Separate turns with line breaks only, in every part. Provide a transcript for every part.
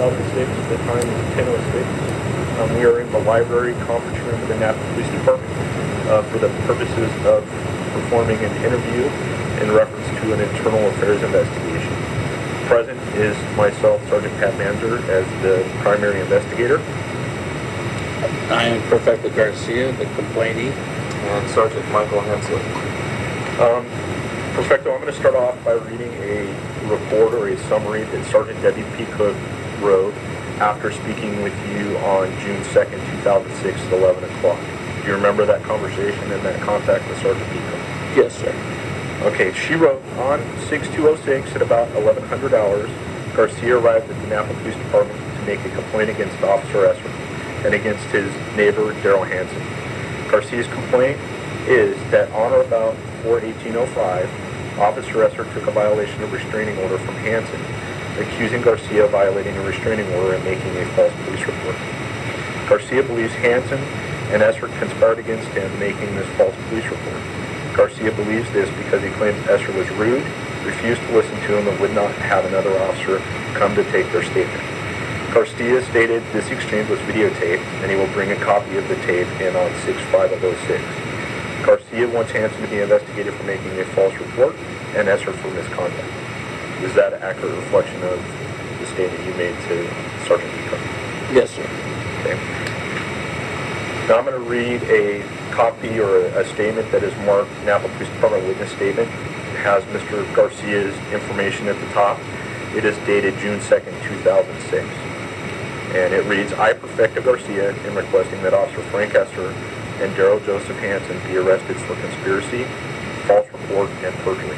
2006. The time is 10:06. We are in the library conference room of the Napa Police Department for the purposes of performing an interview in reference to an internal affairs investigation. Present is myself, Sergeant Pat Manzer, as the primary investigator.
I am Perfecto Garcia, the complainee.
And Sergeant Michael Hensley.
Perfecto, I'm going to start off by reading a report or a summary that Sergeant W.P. Cook wrote after speaking with you on June 2nd, 2006 at 11 o'clock. Do you remember that conversation and that contact with Sergeant P. Cook?
Yes, sir.
Okay, she wrote, on 6/2/06 at about 1100 hours, Garcia arrived at the Napa Police Department to make a complaint against Officer Esser and against his neighbor, Darrel Hanson. Garcia's complaint is that on or about 4/18/05, Officer Esser took a violation of restraining order from Hanson, accusing Garcia of violating a restraining order and making a false police report. Garcia believes Hanson and Esser conspired against him making this false police report. Garcia believes this because he claims Esser was rude, refused to listen to him, and would not have another officer come to take their statement. Garcia stated this exchange was videotaped, and he will bring a copy of the tape in on 6/5/06. Garcia wants Hanson to be investigated for making a false report and Esser for misconduct. Is that an accurate reflection of the statement you made to Sergeant P. Cook?
Yes, sir.
Okay. Now I'm going to read a copy or a statement that is marked Napa Police Department Witness Statement. It has Mr. Garcia's information at the top. It is dated June 2nd, 2006. And it reads, I, Perfecto Garcia, am requesting that Officer Frank Esser and Darrel Joseph Hanson be arrested for conspiracy, false report, and perjury.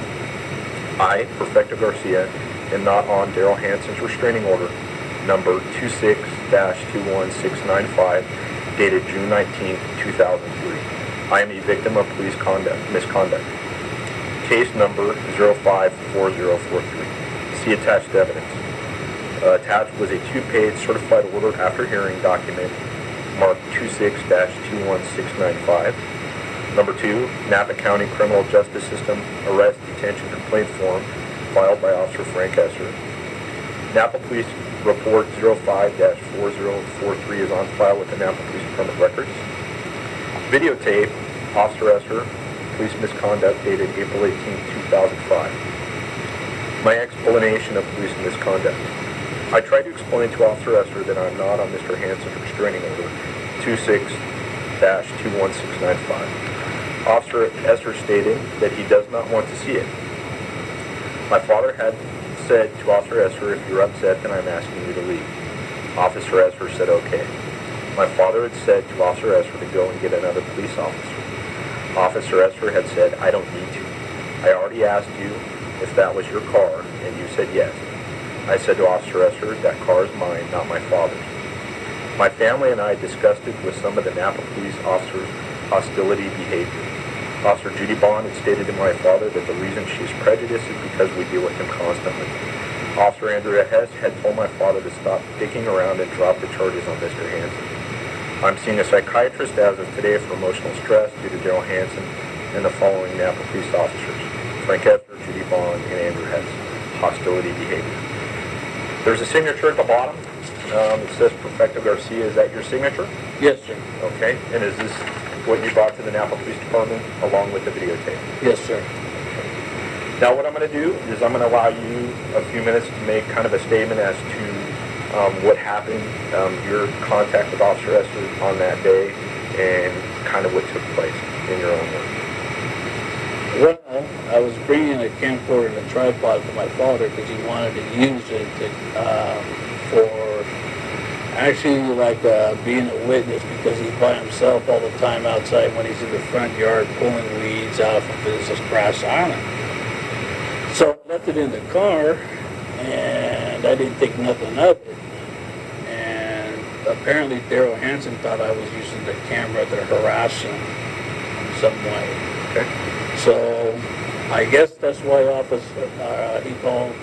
I, Perfecto Garcia, am not on Darrel Hanson's restraining order, number 26-21695, dated June 19, 2003. I am a victim of police misconduct. Case number 054043. See attached evidence. Attached was a 2-page certified order after hearing document marked 26-21695. Number 2, Napa County Criminal Justice System Arrest Detention Complaint Form filed by Officer Frank Esser. Napa Police Report 05-4043 is on file with the Napa Police Department records. Videotape, Officer Esser, police misconduct dated April 18, 2005. My explanation of police misconduct. I tried to explain to Officer Esser that I'm not on Mr. Hanson's restraining order 26-21695. Officer Esser stated that he does not want to see it. My father had said to Officer Esser, if you're upset, then I'm asking you to leave. Officer Esser said okay. My father had said to Officer Esser to go and get another police officer. Officer Esser had said, I don't need to. I already asked you if that was your car, and you said yes. I said to Officer Esser, that car is mine, not my father's. My family and I discussed it with some of the Napa police officers' hostility behavior. Officer Judy Bond had stated to my father that the reason she's prejudiced is because we deal with him constantly. Officer Andrew Hess had told my father to stop dicking around and drop the charges on Mr. Hanson. I'm seeing a psychiatrist as of today for emotional stress due to Darrel Hanson and the following Napa police officers: Frank Esser, Judy Bond, and Andrew Hess. Hostility behavior. There's a signature at the bottom. It says Perfecto Garcia. Is that your signature?
Yes, sir.
Okay. And is this what you brought to the Napa Police Department along with the videotape?
Yes, sir.
Now what I'm going to do is I'm going to allow you a few minutes to make kind of a statement as to what happened, your contact with Officer Esser on that day, and kind of what took place in your own words.
Well, I was bringing a camcorder and a tripod for my father because he wanted to use it for actually being a witness, because he's by himself all the time outside when he's in the front yard pulling weeds out of his grass island. So I left it in the car, and I didn't think nothing of it. And apparently Darrel Hanson thought I was using the camera to harass him in some way.
Okay.
So I guess that's why he called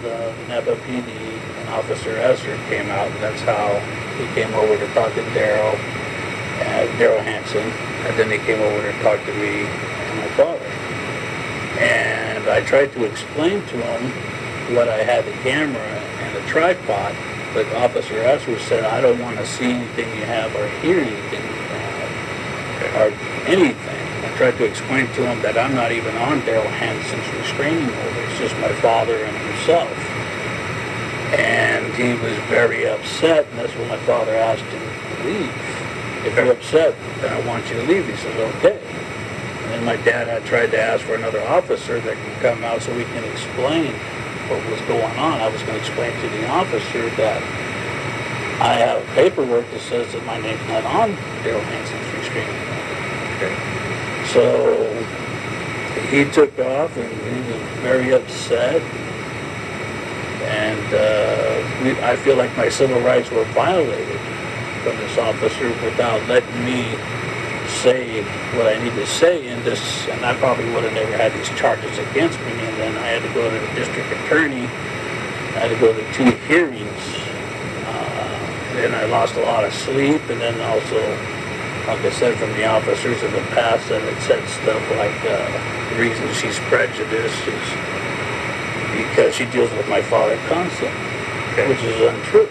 Napa PD, and Officer Esser came out, and that's how he came over to talk to Darrel Hanson, and then he came over to talk to me and my father. And I tried to explain to him what I had, the camera and the tripod, But Officer Esser said, I don't want to see anything you have or hear anything you have or anything. I tried to explain to him that I'm not even on Darrel Hanson's restraining order. It's just my father and himself. And he was very upset, and that's when my father asked him to leave. If you're upset, then I want you to leave. He says, okay. And then my dad had tried to ask for another officer that could come out so we can explain what was going on. I was going to explain to the officer that I have paperwork that says that my name's not on Darrel Hanson's restraining order.
Okay.
So he took off, and he was very upset. And I feel like my civil rights were violated from this officer without letting me say what I need to say, and I probably would have never had these charges against me. And then I had to go to the district attorney. I had to go to 2 hearings. Then I lost a lot of sleep, and then also, like I said, from the officers in the past, that had said stuff like the reason she's prejudiced is because she deals with my father constantly, which is untrue.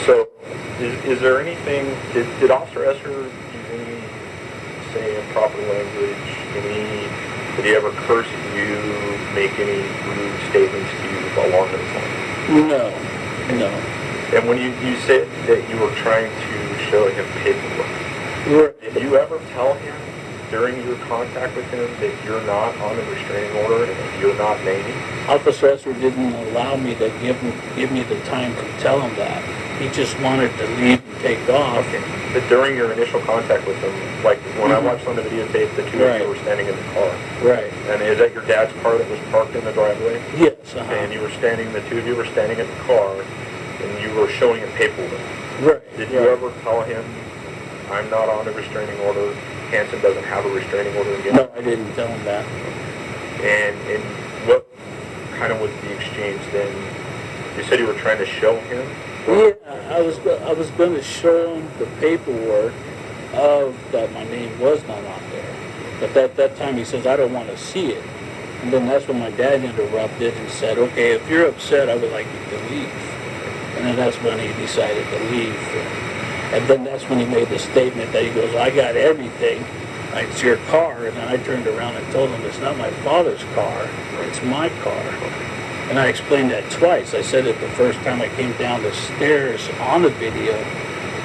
So, is there anything, did Officer Esser use any, say, improper language, did he ever curse at you, make any rude statements to you along those lines?
No.
And when you said that you were trying to show him paperwork, did you ever tell him during your contact with him that you're not on a restraining order and that you're not naming?
Officer Esser didn't allow me to give me the time to tell him that. He just wanted to leave and take off.
Okay. But during your initial contact with him, like when I watched on the videotape, the two of you were standing in the car.
Right.
And is that your dad's car that was parked in the driveway?
Yes.
Okay, and the two of you were standing in the car, and you were showing him paperwork.
Right.
Did you ever tell him, I'm not on a restraining order, Hanson doesn't have a restraining order again?
No, I didn't tell him that.
And what kind of was the exchange then? You said you were trying to show him?
Yeah, I was going to show him the paperwork of that my name was not on there. But at that time he says, I don't want to see it. And then that's when my dad interrupted and said, okay, if you're upset, I would like you to leave. And then that's when he decided to leave. And then that's when he made the statement that he goes, I got everything. It's your car. And then I turned around and told him, it's not my father's car. It's my car. And I explained that twice. I said it the first time I came down the stairs on the video,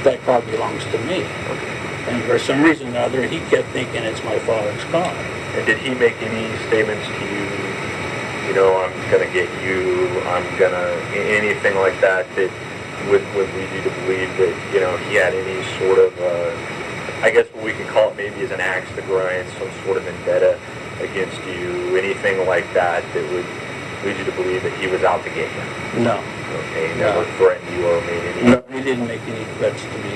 that car belongs to me. And for some reason or other, he kept thinking it's my father's car.
And did he make any statements to you, I'm going to get you, I'm going to, anything like that would lead you to believe that, he had any sort of, I guess what we could call it maybe as an axe to grind, some sort of vendetta against you, anything like that would lead you to believe that he was out to get you?
No.
Okay, he never threatened you or made any...
No, he didn't make any threats to me.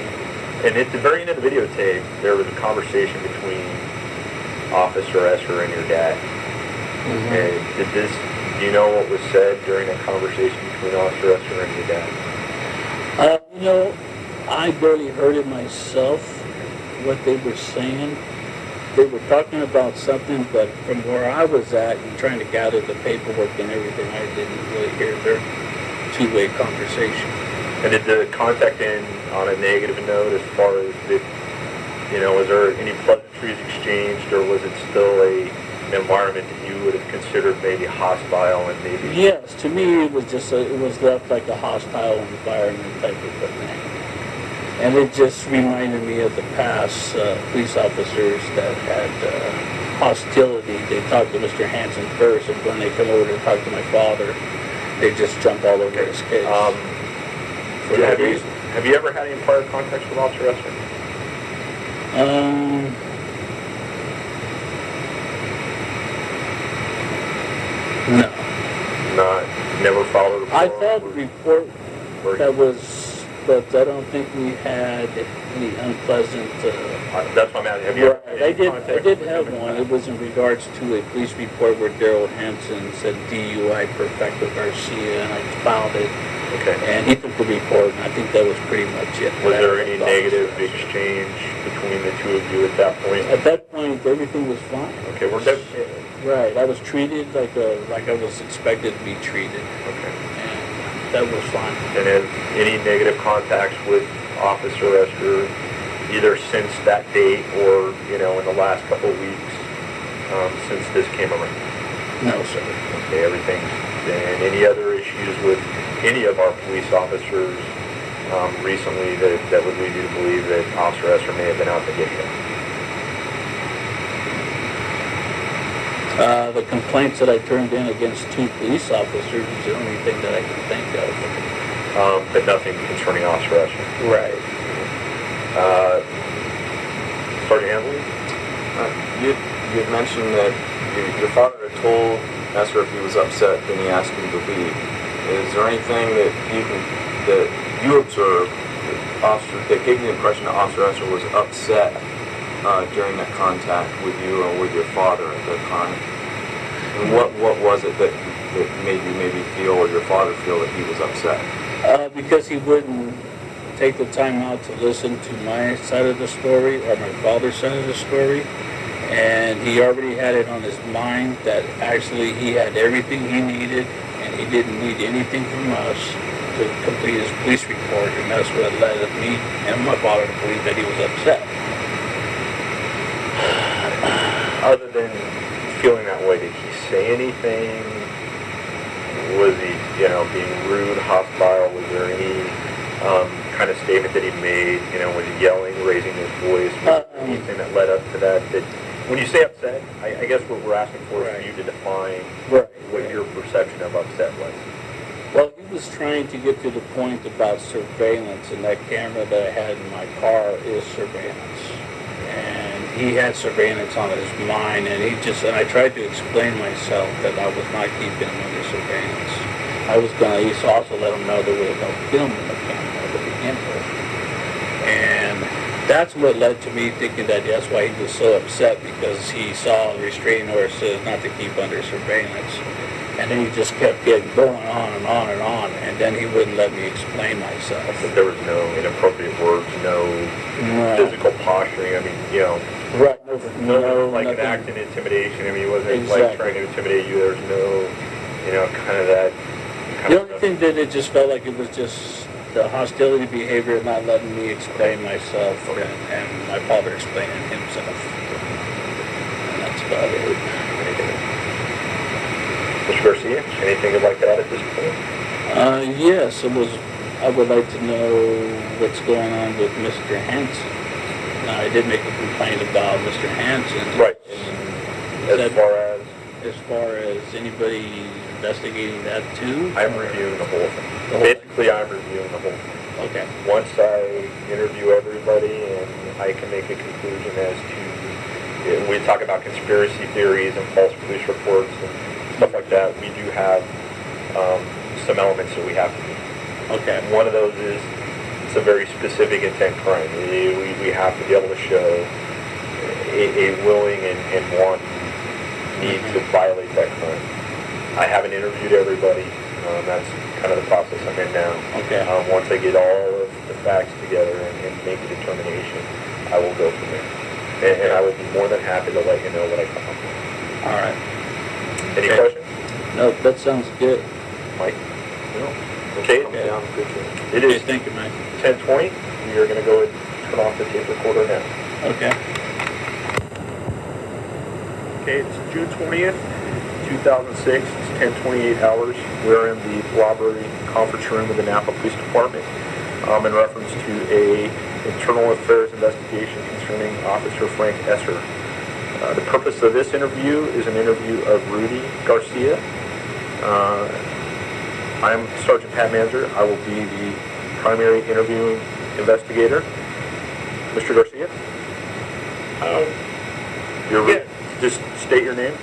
And at the very end of the videotape, there was a conversation between Officer Esser and your dad.
Mm-hmm.
And do you know what was said during that conversation between Officer Esser and your dad?
I barely heard it myself, what they were saying. They were talking about something, but from where I was at and trying to gather the paperwork and everything, I didn't really hear their two-way conversation.
And did the contact end on a negative note as far as was there any pleasantries exchanged, or was it still an environment that you would have considered maybe hostile and maybe...
Yes, to me it was left like a hostile environment type of a thing. And it just reminded me of the past police officers that had hostility. They talked to Mr. Hanson first, and when they come over to talk to my father, they just jump all over his case.
Have you ever had any prior contacts with Officer Esser?
No.
Never filed a report?
I filed a report but I don't think we had any unpleasant...
that's what I'm asking. Have you ever had
I
any contact
did
with
have
him?
one. It was in regards to a police report where Darrel Hanson said DUI Perfecto Garcia, and I filed it.
Okay.
And he took the report, and I think that was pretty much it.
Was there any negative exchange between the two of you at that point?
At that point, everything was fine.
Okay,
Right. I was treated like I was expected to be treated.
Okay.
that was fine.
And have any negative contacts with Officer Esser, either since that date or, in the last couple of weeks since this came around?
No, sir.
Okay, everything's been, any other issues with any of our police officers recently that would lead you to believe that Officer Esser may have been out to get you?
The complaints that I turned in against 2 police officers is the only thing that I can think of.
But nothing concerning Officer Esser?
Right.
Sergeant Hanson?
You had mentioned that your father had told Esser if he was upset, then he asked him to leave. Is there anything that you observed that gave you the impression that Officer Esser was upset during that contact with you or with your father at that time? And what was it that made you maybe feel, or your father feel, that he was upset?
Because he wouldn't take the time out to listen to my side of the story or my father's side of the story. And he already had it on his mind that actually he had everything he needed and he didn't need anything from us to complete his police report, and that's what led me and my father to believe that he was upset.
Other than feeling that way, did he say anything? Was he, being rude, hostile? Was there any kind of statement that he made? Was he yelling, raising his voice? Was there anything that led up to that? When you say upset, I guess what we're asking for is for you to define what your perception of upset was.
Well, he was trying to get to the point about surveillance, and that camera that I had in my car is surveillance. And he had surveillance on his mind, and I tried to explain myself that I was not keeping him under surveillance. I used to also let him know there was no film in the camera to begin with. And that's what led to me thinking that that's why he was so upset, because he saw a restraining order says not to keep under surveillance. And then he just kept getting going on and on and on, and then he wouldn't let me explain myself.
But there was no inappropriate words, no physical posturing.
Right.
No like an act in intimidation. He wasn't like trying to intimidate you. There was no, kind of that.
The only thing that it just felt like it was just the hostility behavior, not letting me explain myself, and my father explaining himself. And that's about it.
Mr. Garcia, anything you'd like to add at this point?
Yes, I would like to know what's going on with Mr. Hanson. Now, I did make a complaint about Mr. Hanson.
Right.
As far as anybody investigating that too?
I'm reviewing the whole thing. Basically, I'm reviewing the whole thing.
Okay.
Once I interview everybody and I can make a conclusion as to, we talk about conspiracy theories and false police reports and stuff like that, we do have some elements that we have to do.
Okay.
One of those is it's a very specific intent crime. We have to be able to show a willing and wanting need to violate that crime. I haven't interviewed everybody. That's kind of the process I'm in now.
Okay.
Once I get all of the facts together and make a determination, I will go from there. And I will be more than happy to let you know what I come up with.
All right.
Any questions?
No, that sounds good.
Mike? No. Okay. It is
Thank you, Mike.
10:20. We are going to go ahead and turn off the tape recorder now.
Okay.
Okay, it's June 20th, 2006. It's 10:28 hours. We're in the library conference room of the Napa Police Department in reference to a internal affairs investigation concerning Officer Frank Esser. The purpose of this interview is an interview of Rudy Garcia. I'm Sergeant Pat Manzer. I will be the primary interviewing investigator. Mr. Garcia?
Yes.
Just state your name.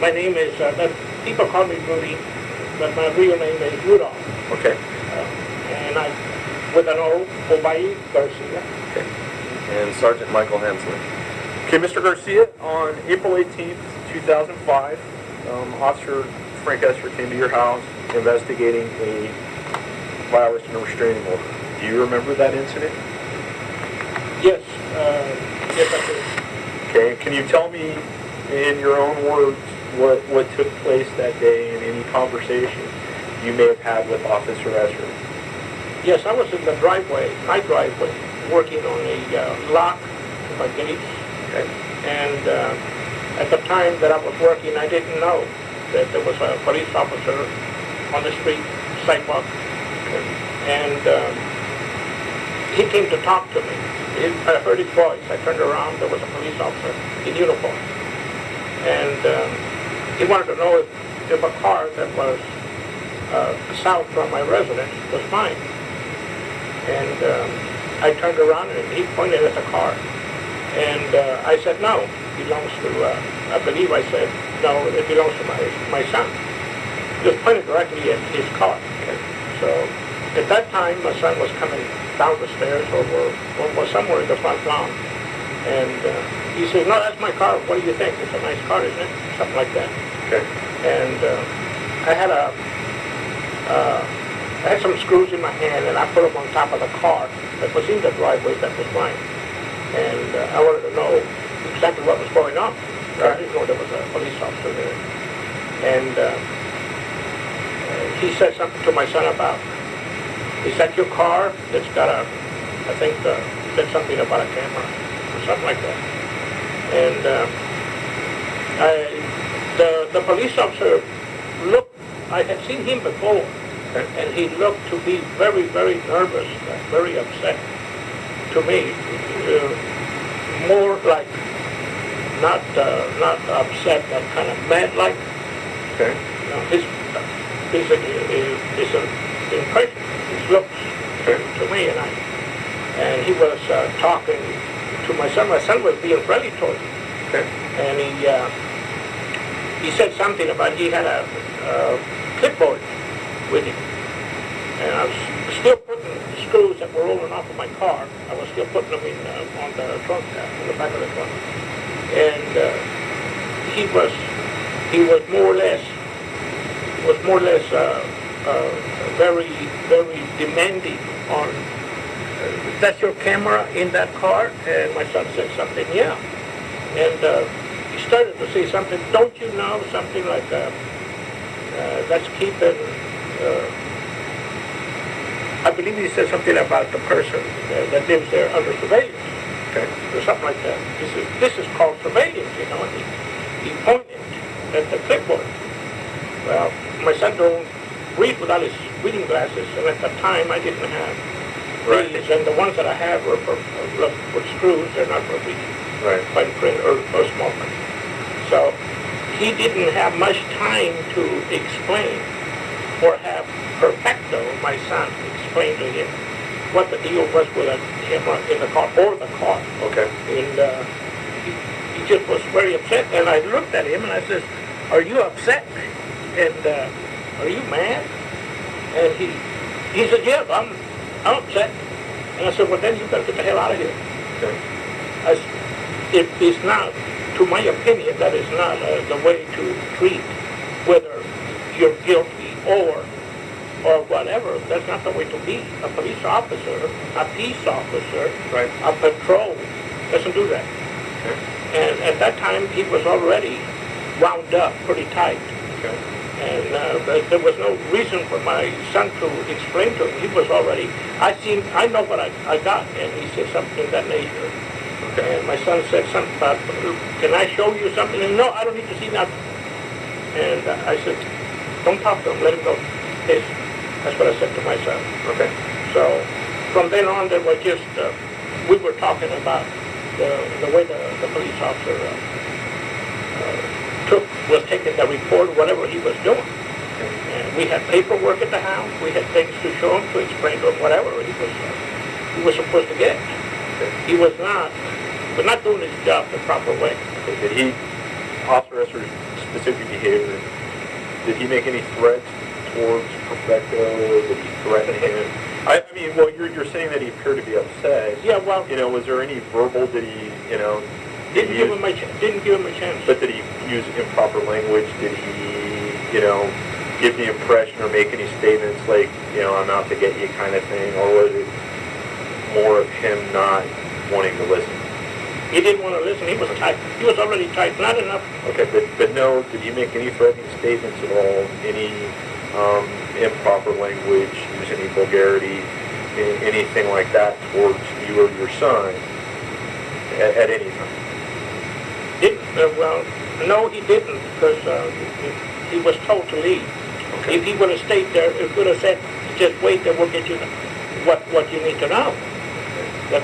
My name is, people call me Rudy, but my real name is Rudolph.
Okay.
And I'm with an old Hawaii Garcia.
Okay.
And Sergeant Michael Hensley.
Okay, Mr. Garcia, on April 18th, 2005, Officer Frank Esser came to your house investigating a violation of restraining order. Do you remember that incident?
Yes, yes I do.
Okay, can you tell me in your own words what took place that day in any conversation you may have had with Officer Esser?
Yes, I was in the driveway, my driveway, working on a lock to my gates.
Okay.
And at the time that I was working, I didn't know that there was a police officer on the street, sidewalk.
Okay.
And he came to talk to me. I heard his voice. I turned around. There was a police officer in uniform. And he wanted to know if a car that was south from my residence was mine. And I turned around and he pointed at the car. And I said, no, it belongs to, I believe I said, no, it belongs to my son. Just pointed directly at his car. Okay. So at that time, my son was coming down the stairs or was somewhere in the front lawn. And he said, no, that's my car. What do you think? It's a nice car, isn't it? Something like that.
Okay.
And I had some screws in my hand, and I put them on top of the car that was in the driveway that was mine. And I wanted to know exactly what was going on. I didn't know there was a police officer there. And he said something to my son about, is that your car that's got a, I think he said something about a camera or something like that. And the police officer looked, I had seen him before, and he looked to be very, very nervous, very upset to me. More like not upset, but kind of mad-like.
Okay.
You know, his impression, his looks to me, and he was talking to my son. My son was being friendly towards him.
Okay.
And he said something about he had a clipboard with him. And I was still putting screws that were rolling off of my car. I was still putting them in on the trunk, on the back of the trunk. And he was more or less very, very demanding on, that's your camera in that car? And my son said something, yeah. And he started to say something, don't you know, something like, let's keep it, I believe he said something about the person that lives there under surveillance, or something like that. This is called surveillance, you know, and he pointed at the clipboard. Well, my son don't read without his reading glasses, and at the time I didn't have these, and the ones that I have were with screws, they're not for reading.
Right.
Fine print or small print. So he didn't have much time to explain or have perfecto, my son, explain to him what the deal was with a camera in the car or the car.
Okay.
And he just was very upset. And I looked at him and I said, are you upset? And are you mad? And he said, yeah, I'm upset. And I said, well, then you better get the hell out of here.
Okay.
It is not, to my opinion, that is not the way to treat whether you're guilty or whatever. That's not the way to be. A police officer, a peace officer,
right,
a patrol doesn't do that.
Okay.
And at that time, he was already wound up pretty tight.
Okay.
And there was no reason for my son to explain to him. He was already, I know what I got, and he said something of that nature. And my son said something about, can I show you something? And no, I don't need to see nothing. And I said, don't talk to him, let him go. Yes. That's what I said to my son.
Okay.
So from then on, there was just, we were talking about the way the police officer was taking the report, whatever he was doing. And we had paperwork at the house. We had things to show him, to explain to him whatever he was supposed to get. He was not doing his job the proper way.
Did Officer Esser's specific behavior, did he make any threats towards Perfecto? Did he threaten him? I mean, well, you're saying that he appeared to be upset.
Yeah, well,
you know, was there any verbal? Did he, you know?
Didn't give him a chance.
But did he use improper language? Did he, you know, give the impression or make any statements like, you know, I'm out to get you kind of thing? Or was it more of him not wanting to listen?
He didn't want to listen. He was tight. He was already tight. Not enough.
Okay, but no, did he make any threatening statements at all? Any improper language, use any vulgarity, anything like that towards you or your son at any time?
Well, no, he didn't, because he was told to leave.
Okay.
If he would have stayed there, it would have said, just wait, then we'll get you what you need to know. But,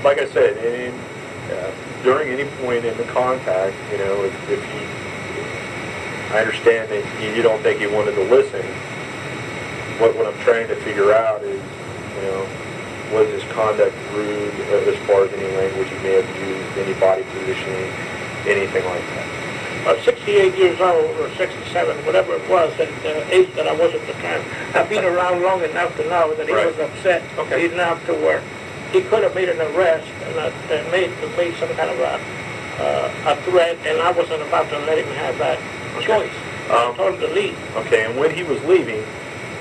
Like I said, during any point in the contact, if he, I understand that you don't think he wanted to listen. What I'm trying to figure out is, was his conduct rude as far as any language he may have used, any body positioning, anything like that?
68 years old, or 67, whatever it was, at the age that I was at the time, I've been around long enough to know that he
Right.
was upset
Okay.
enough to where he could have made an arrest and made some kind of a threat, and I wasn't about to let him have that choice. I told him to leave.
Okay, and when he was leaving,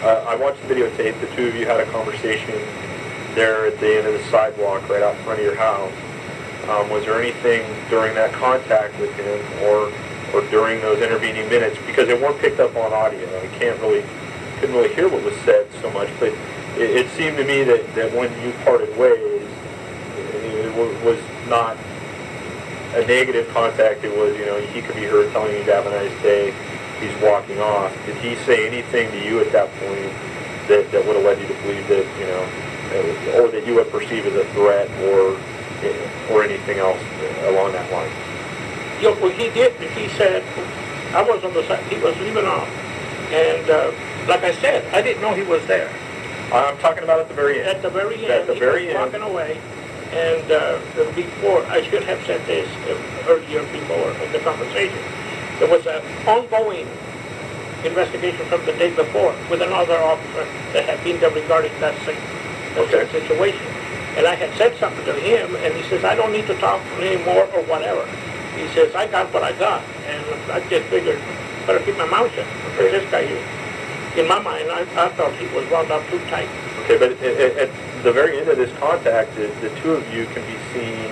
I watched the videotape. The two of you had a conversation there at the end of the sidewalk right out in front of your house. Was there anything during that contact with him or during those intervening minutes, because it weren't picked up on audio? I couldn't really hear what was said so much, but it seemed to me that when you parted ways, it was not a negative contact. It was, he could be heard telling you to have a nice day. He's walking off. Did he say anything to you at that point that would have led you to believe that, or that you would perceive as a threat or anything else along that line?
Yeah, well, he did. He said, I was on the side, he was leaving off. And like I said, I didn't know he was there.
I'm talking about at the very end.
At the very end,
At the very
he was
end.
walking away. And before, I should have said this earlier before the conversation, there was an ongoing investigation from the day before with another officer that had been there regarding that same situation. And I had said something to him, and he says, I don't need to talk anymore or whatever. He says, I got what I got. And I just figured, better keep my mouth shut. Because this guy, in my mind, I thought he was wound up too tight.
Okay, but at the very end of this contact, the two of you can be seen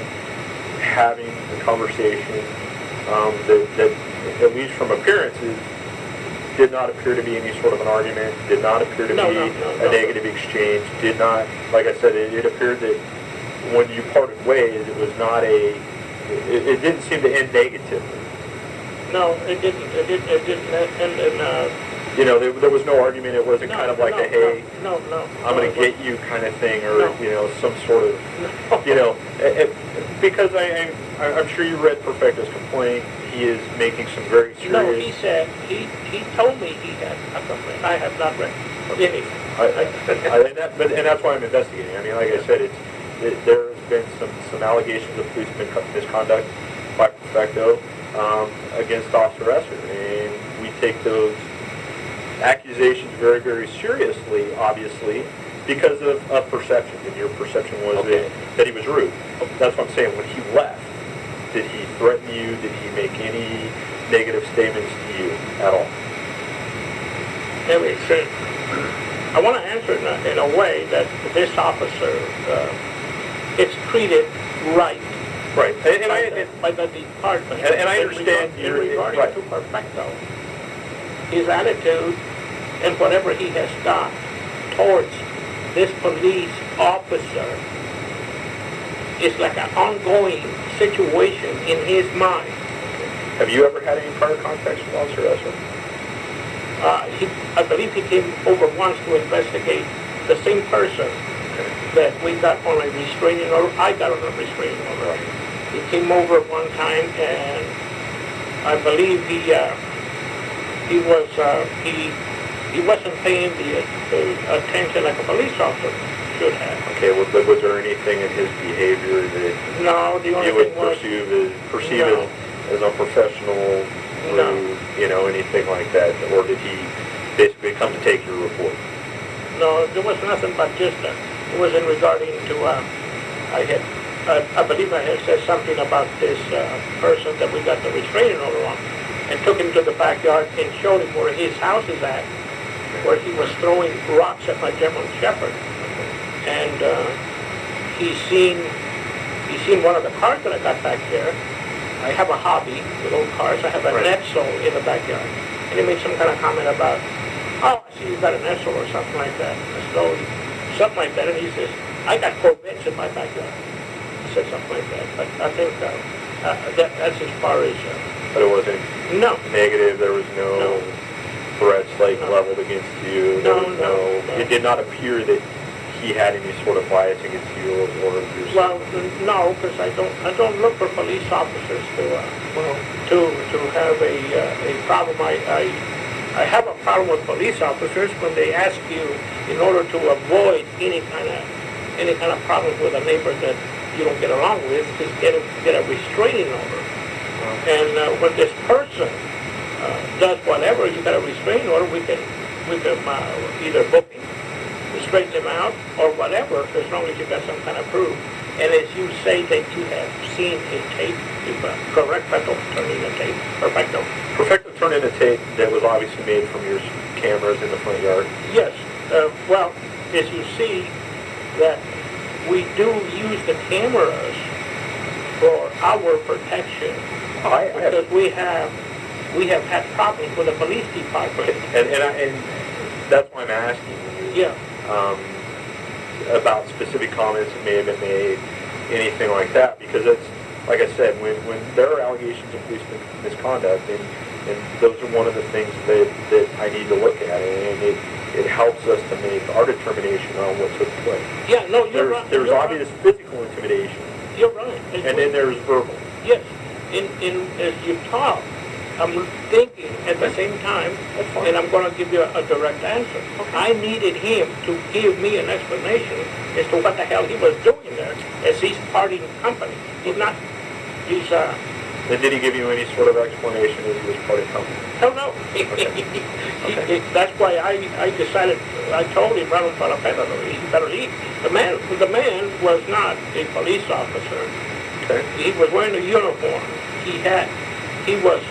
having a conversation that, at least from appearances, did not appear to be any sort of an argument, did not appear to be a negative exchange, did not, like I said, it appeared that when you parted ways, it was not it didn't seem to end negatively.
No, it didn't. It didn't.
There was no argument. It wasn't kind of like a, hey,
no,
I'm going to get you kind of thing, or, some sort of, because I'm sure you read Perfecto's complaint. He is making some very serious...
No, he said, he told me he had a complaint. I have not read anything.
And that's why I'm investigating. I mean, like I said, there has been some allegations of police misconduct by Perfecto against Officer Esser, and we take those accusations very, very seriously, obviously, because of perception, and your perception was that he was rude. That's what I'm saying. When he left, did he threaten you? Did he make any negative statements to you at all?
I want to answer it in a way that this officer gets treated right.
Right.
By the department.
And I understand
regarding
right.
to Perfecto, his attitude and whatever he has done towards this police officer is like an ongoing situation in his mind.
Have you ever had any prior contacts with Officer Esser?
I believe he came over once to investigate the same person that we got on a restraining order. I got on a restraining order. He came over one time, and I believe he wasn't paying the attention like a police officer should have.
Okay, well, but was there anything in his behavior that
the only
you would
thing
perceive as unprofessional, rude, anything like that? Or did he basically come to take your report?
No, there was nothing but just, it was in regarding to, I believe I had said something about this person that we got the restraining order on, and took him to the backyard and showed him where his house is at, where he was throwing rocks at my German Shepherd. And he's seen one of the cars that I got back there. I have a hobby with old cars. I have a Netso in the backyard. And he made some kind of comment about you got an Esser or something like that. I said, oh, something like that. And he says, I got Corvettes in my backyard. He said something like that. But I think that's as far as...
But it wasn't
no.
negative. There was no threats leveled against you.
No.
It did not appear that he had any sort of bias against you or yourself.
Well, no, because I don't look for police officers to have a problem. I have a problem with police officers when they ask you, in order to avoid any kind of problem with a neighbor that you don't get along with, is get a restraining order. And when this person does whatever, you got a restraining order, we can either book him, straighten him out, or whatever, as long as you got some kind of proof. And as you say that you have seen a tape, correcto, turning a tape, perfecto.
Perfecto turned in a tape that was obviously made from your cameras in the front yard.
Yes. Well, as you see, that we do use the cameras for our protection. Because we have had problems with the police department.
And that's why I'm asking you.
Yeah.
About specific comments that may have been made, anything like that, because it's, like I said, when there are allegations of police misconduct, and those are one of the things that I need to look at, and it helps us to make our determination on what took place.
Yeah, no, you're right.
There's obvious physical intimidation.
You're right.
And then there's verbal.
Yes. As you talk, I'm thinking at the same time, and I'm going to give you a direct answer. Okay. I needed him to give me an explanation as to what the hell he was doing there, as he's parting company. And
did he give you any sort of explanation as he was parting company?
Hell no.
Okay.
That's why I decided, I told him right in front of Pedro, he better leave. The man was not a police officer.
Okay.
He was wearing a uniform. He was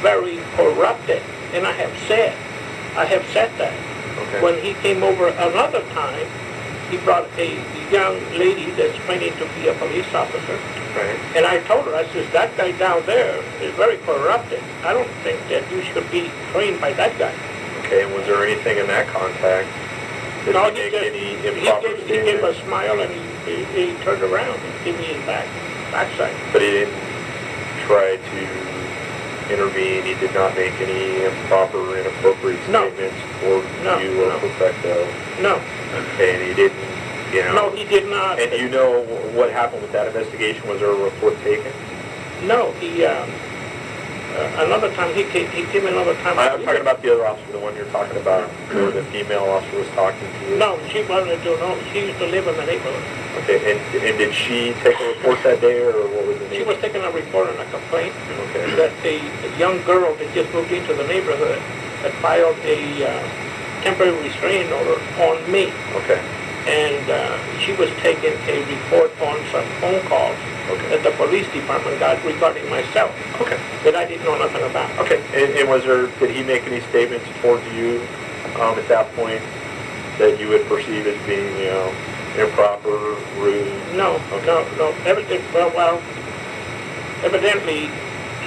very corrupted, and I have said that.
Okay.
When he came over another time, he brought a young lady that's training to be a police officer.
Right.
And I told her, I said, that guy down there is very corrupted. I don't think that you should be trained by that guy.
Okay, and was there anything in that contact that
No,
he make any improper
he gave a smile, and he turned around and gave me his backside.
But he didn't try to intervene. He did not make any improper, inappropriate statements toward you or Perfecto.
No.
Okay, and he didn't,
No, he did not.
And you know what happened with that investigation? Was there a report taken?
No, he, another time, he came another time.
I'm talking about the other officer, the one you're talking about, where the female officer was talking to you.
No, she wasn't doing no. She used to live in the neighborhood.
Okay, and did she take a report that day, or what was the name?
She was taking a report on a complaint
Okay.
that a young girl that just moved into the neighborhood had filed a temporary restraining order on me.
Okay.
And she was taking a report on some phone calls that the police department got regarding myself.
Okay.
That I didn't know nothing about.
Okay, and did he make any statements towards you at that point that you would perceive as being, improper, rude?
No. Evidently,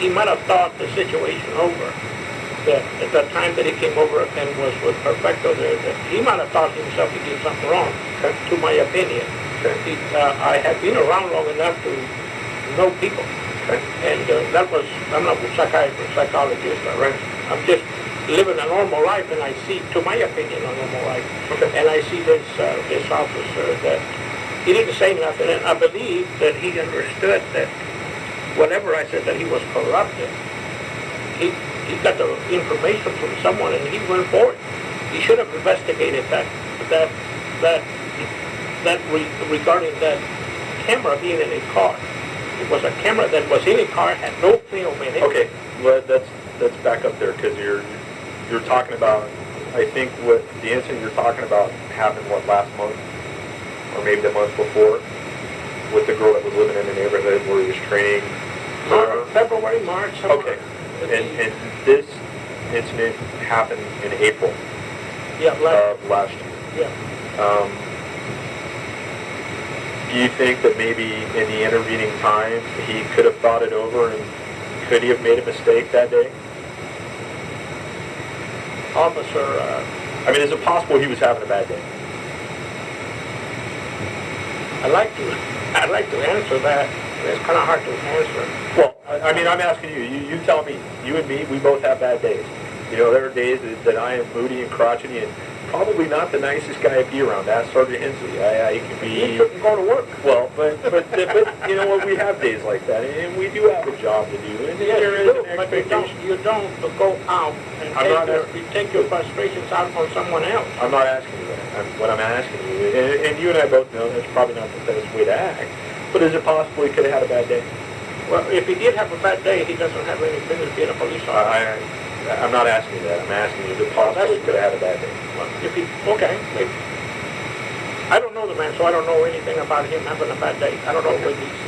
he might have thought the situation over. That at the time that he came over and was with Perfecto there, that he might have thought himself he did something wrong, to my opinion.
Okay.
I have been around long enough to know people.
Okay.
And I'm not a psychologist,
Right.
I'm just living a normal life, and I see, to my opinion, a normal life.
Okay.
And I see this officer that he didn't say nothing, and I believe that he understood that whatever I said that he was corrupted, he got the information from someone, and he went for it. He should have investigated regarding that camera being in a car. It was a camera that was in a car, had no film in it.
Okay, well, let's back up there, because you're talking about, I think what the incident you're talking about happened, last month, or maybe the month before, with the girl that was living in the neighborhood where he was training.
February, March, somewhere.
Okay, and this incident happened in April of last year.
Yeah.
Do you think that maybe in the intervening time he could have thought it over, and could he have made a mistake that day?
Officer,
I mean, is it possible he was having a bad day?
I'd like to answer that. It's kind of hard to answer.
Well, I mean, I'm asking you. You tell me. You and me, we both have bad days. You know, there are days that I am moody and crotchety and probably not the nicest guy to be around. Ask Sergeant Hensley. He can be.
You shouldn't go to work.
Well, but you know what? We have days like that, and we do have a job to do. And
Yes,
there
you
is
do,
an
but
expectation.
you don't go out and you take your frustrations out on someone else.
I'm not asking you that. What I'm asking you, and you and I both know that's probably not the best way to act. But is it possible he could have had a bad day?
Well, if he did have a bad day, he doesn't have any business being a police officer.
I'm not asking you that. I'm asking you, is it possible he could have had a bad day?
Well, okay, maybe. I don't know the man, so I don't know anything about him having a bad day. I don't know whether he's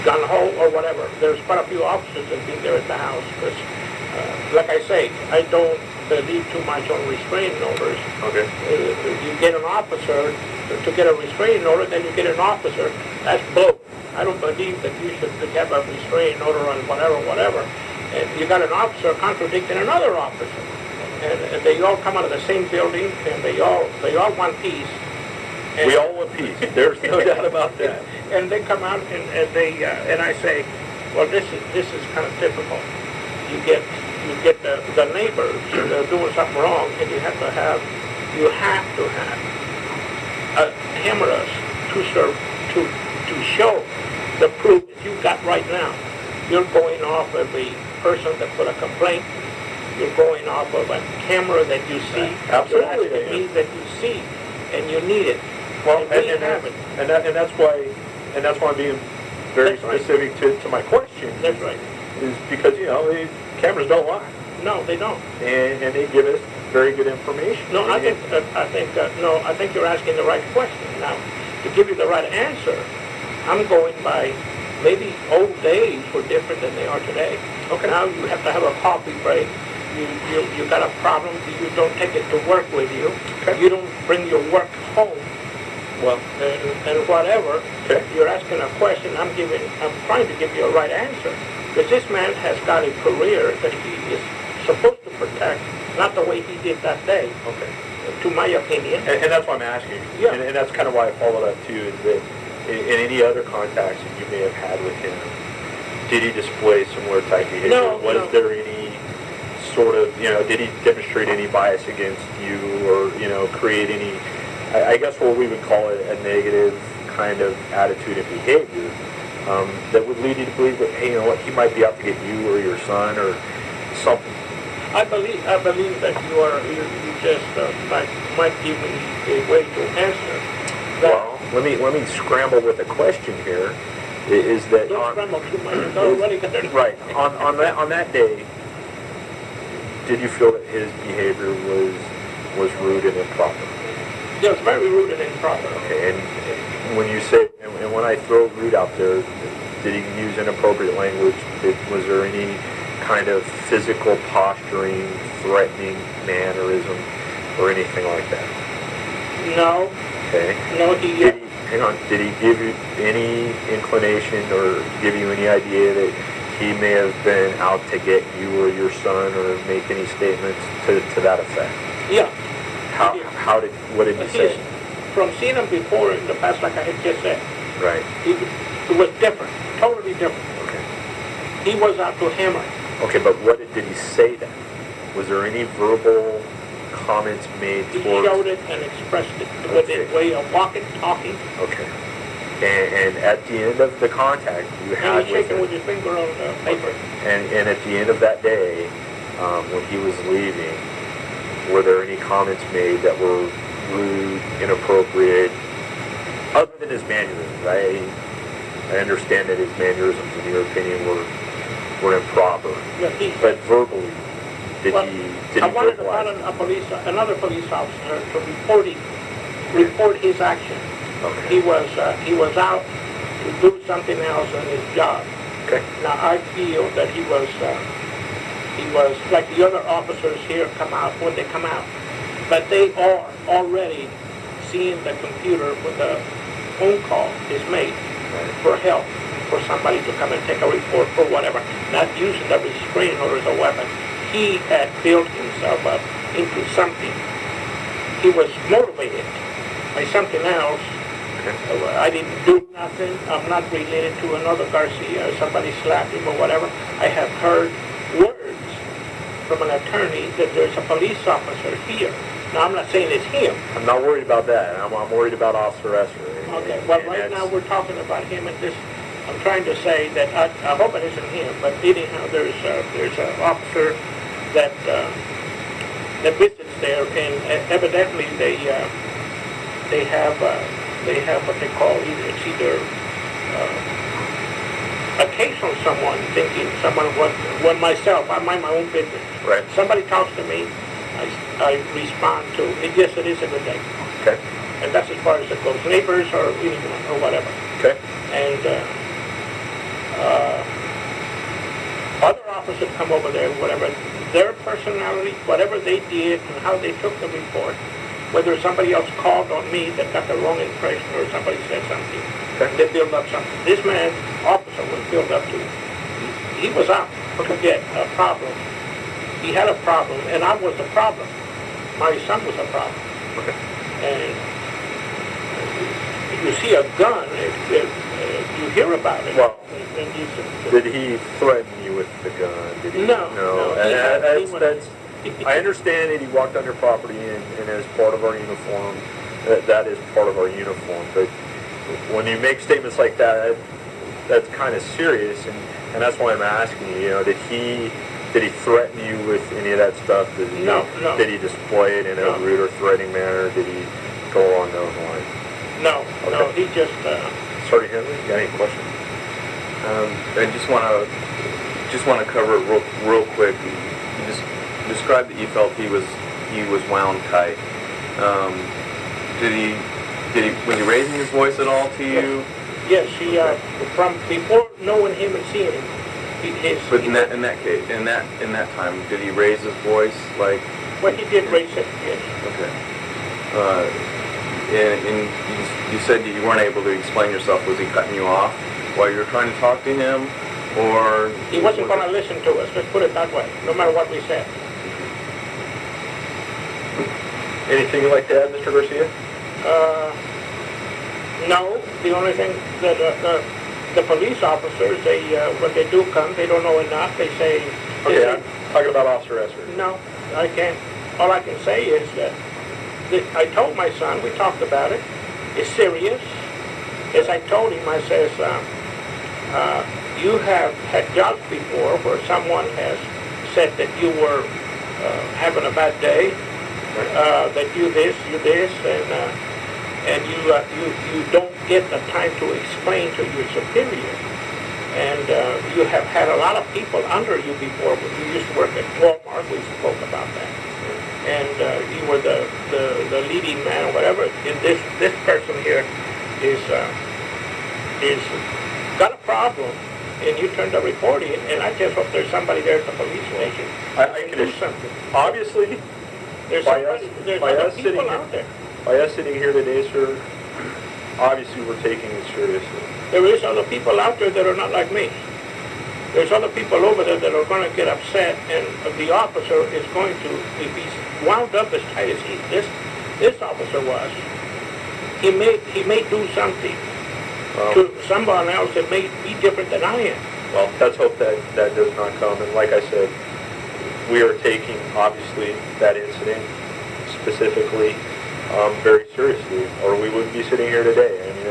gun-ho or whatever. There's quite a few officers that have been there at the house. Because, like I say, I don't believe too much on restraining orders.
Okay.
You get an officer to get a restraining order, then you get an officer. That's bull. I don't believe that you should have a restraining order on whatever. And you got an officer contradicting another officer. And they all come out of the same building, and they all want peace. And
We all want peace. There's no doubt about that.
And they come out and I say, well, this is kind of typical. You get the neighbors doing something wrong, and you have to have cameras to show the proof that you've got right now. You're going off of a person that put a complaint. You're going off of a camera that you see.
Absolutely.
You're asking me that you see, and you need it.
Well,
and we have it.
and that's why I'm being very
That's right.
specific to my question.
That's right.
Is because the cameras don't lie,
No, they don't.
and they give us very good information.
No, I think you're asking the right question. Now, to give you the right answer, I'm going by maybe old days were different than they are today.
Okay.
Now you have to have a coffee break. You got a problem. You don't take it to work with you.
Okay.
You don't bring your work home.
Well,
And whatever.
Okay.
You're asking a question. I'm trying to give you a right answer, because this man has got a career that he is supposed to protect, not the way he did that day.
okay.
To my opinion.
And that's why I'm asking you.
Yeah.
And that's kind of why I followed up too, is that in any other contacts that you may have had with him, did he display similar type behavior?
No,
Was there any sort of, did he demonstrate any bias against you or, create any, I guess what we would call it a negative kind of attitude and behavior that would lead you to believe that, hey, he might be out to get you or your son or something?
I believe that you just might give me a way to answer that.
Well, let me scramble with a question here. Is that
Don't scramble too much. It's already got
right on that day? Did you feel that his behavior was rude and improper?
It was very rude and improper.
Okay, and when you say and when I throw rude out there, did he use inappropriate language? Was there any kind of physical posturing, threatening mannerism, or anything like that?
No.
Okay.
No,
Hang on. Did he give you any inclination or give you any idea that he may have been out to get you or your son, or make any statements to that effect?
Yeah.
What did he say?
From seeing him before in the past, like I had just said,
Right.
it was different, totally different.
Okay.
He was out to hammer.
Okay, but what did he say then? Was there any verbal comments made
He
towards?
showed it and expressed it with
Okay.
a way of walking, talking,
Okay. And at the end of the contact you
and
had
he's
with
shaking
him,
with his finger on the paper.
and at the end of that day, when he was leaving, were there any comments made that were rude, inappropriate, other than his mannerisms? I understand that his mannerisms, in your opinion, were improper,
Yeah,
but verbally, did he
I wanted to
verbalize?
find another police officer to report his action.
Okay.
He was out to do something else on his job.
Okay.
Now I feel that he was like the other officers here when they come out, but they are already seeing the computer when the phone call is made for help, for somebody to come and take a report or whatever, not using the restraining order as a weapon. He had built himself up into something. He was motivated by something else. I didn't do nothing. I'm not related to another Garcia. Somebody slapped him or whatever. I have heard words from an attorney that there's a police officer here. Now, I'm not saying it's him.
I'm not worried about that. I'm worried about Officer Esser.
Okay, well, right now we're talking about him, and this, I'm trying to say that I hope it isn't him, but anyhow, there's an officer that visits there, and evidently they have what they call either a case on someone, thinking someone was myself. I mind my own business.
Right.
Somebody talks to me, I respond to it. Yes, it is a good day.
Okay.
And that's as far as it goes. Neighbors or anyone or whatever.
Okay.
And other officers come over there, whatever their personality, whatever they did, and how they took the report. Whether somebody else called on me that got the wrong impression or somebody said something, they build up something. This man, officer, was built up to. He was out to get a problem. He had a problem, and I was the problem. My son was a problem.
Okay.
And you see a gun, you hear about it.
Well,
and
did he threaten you with the gun? Did he?
No.
That's I understand that he walked on your property and as part of our uniform. That is part of our uniform. But when you make statements like that, that's kind of serious, and that's why I'm asking you. You know, did he threaten you with any of that stuff?
No.
Did he display it in a rude or threatening manner? Did he go along those lines?
No. He just.
Sergeant Henry, you got any questions?
I just want to cover it real quick. You just described that you felt he was wound tight. Was he raising his voice at all to you?
Yes, from before knowing him and seeing him.
But in that case, in that time, did he raise his voice like?
Well, he did raise it. Yes.
Okay. And you said that you weren't able to explain yourself. Was he cutting you off while you were trying to talk to him, or?
He wasn't going to listen to us. Let's put it that way. No matter what we said.
Anything you'd like to add, Mr. Garcia?
No. The only thing that the police officers, when they do come, they don't know enough. They say.
Okay, I'm talking about Officer Esser.
No, I can't. All I can say is that I told my son. We talked about it. It's serious. As I told him, I says, you have had jobs before where someone has said that you were having a bad day. That you this, and you don't get the time to explain to your superior, and you have had a lot of people under you before. When you used to work at Walmart, we spoke about that, and you were the leading man or whatever. And this person here is got a problem. And you turned the report in, and I just hope there's somebody there at the police station.
I can do something. Obviously.
There's other people out there.
By us sitting here today, sir, obviously we're taking it seriously.
There is other people out there that are not like me. There's other people over there that are going to get upset, and the officer is going to, if he's wound up as tight as this officer was, he may do something to someone else that may be different than I am.
Well, let's hope that does not come. And like I said, we are taking, obviously, that incident specifically very seriously, or we wouldn't be sitting here today. I mean,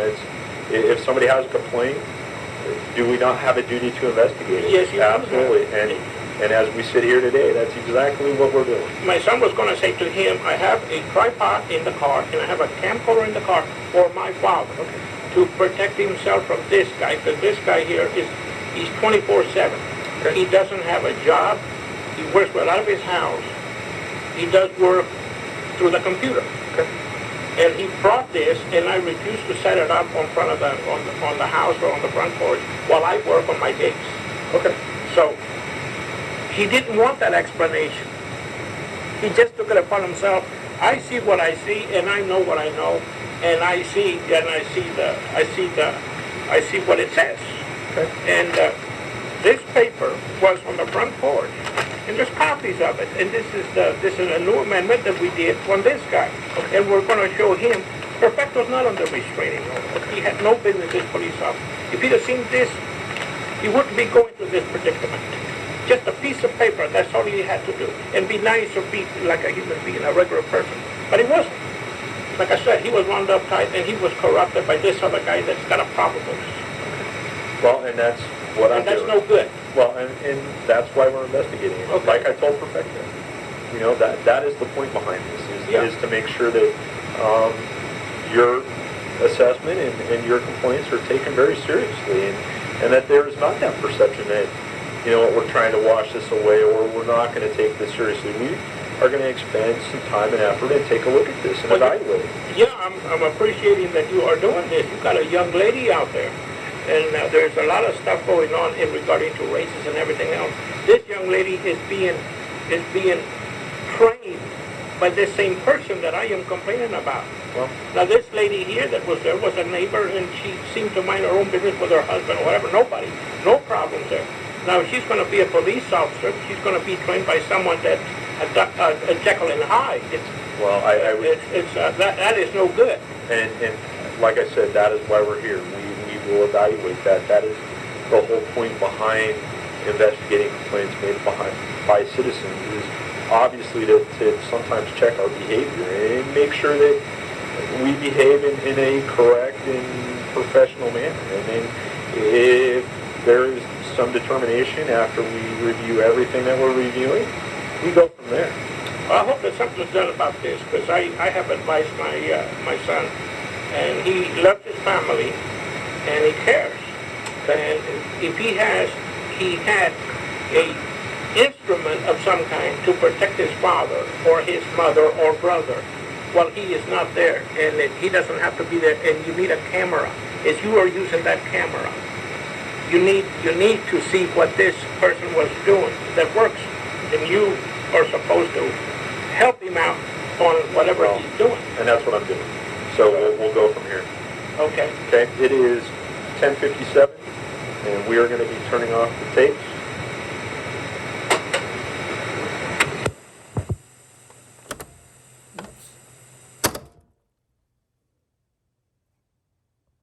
if somebody has a complaint, do we not have a duty to investigate it?
Yes, you
absolutely. And as we sit here today, that's exactly what we're doing.
My son was going to say to him, I have a tripod in the car, and I have a camcorder in the car for my father to protect himself from this guy, because this guy here he's 24/7. He doesn't have a job. He works right out of his house. He does work through the computer. And he brought this, and I refused to set it up on front of on the house or on the front porch while I work on my days. So he didn't want that explanation. He just took it upon himself. I see what I see, and I know what I know, and I see what it says. And This paper was on the front porch, and there's copies of it. And this is a new amendment that we did on this guy, and we're going to show him. Perfecto's not under restraining order. He had no business as police officer. If he'd have seen this, he wouldn't be going through this predicament. Just a piece of paper, that's all he had to do. And be nice or be like a human being, a regular person. But he wasn't. Like I said, he was wound up tight, and he was corrupted by this other guy that's got a problem with us.
Well, and that's what I'm
And that's
doing.
no good.
Well, and that's why we're investigating it.
Okay.
Like I told Perfecto, you know, that is the point behind this, is to make sure that your assessment and your complaints are taken very seriously, and that there is not that perception that, you know, we're trying to wash this away or we're not going to take this seriously. We are going to expend some time and effort and take a look at this and evaluate it.
Yeah, I'm appreciating that you are doing this. You've got a young lady out there, and there's a lot of stuff going on in regarding to races and everything else. This young lady is being trained by this same person that I am complaining about.
Well,
Now, this lady here that was there was a neighbor, and she seemed to mind her own business with her husband or whatever. No problems there. Now, if she's going to be a police officer, she's going to be trained by someone that's a Jekyll and Hyde. That is no good.
And like I said, that is why we're here. We will evaluate that. That is the whole point behind investigating complaints made by citizens, is obviously to sometimes check our behavior and make sure that we behave in a correct and professional manner. And then if there is some determination after we review everything that we're reviewing, we go from there.
Well, I hope that something's done about this, because I have advised my son, and he loves his family, and he cares. And if he had a instrument of some kind to protect his father or his mother or brother while he is not there, and that he doesn't have to be there, and you need a camera, as you are using that camera, you need to see what this person was doing that works, and you are supposed to help him out on whatever he's doing.
And that's what I'm doing. So we'll go from here.
Okay.
Okay, it is 10:57, and we are going to be turning off the tapes.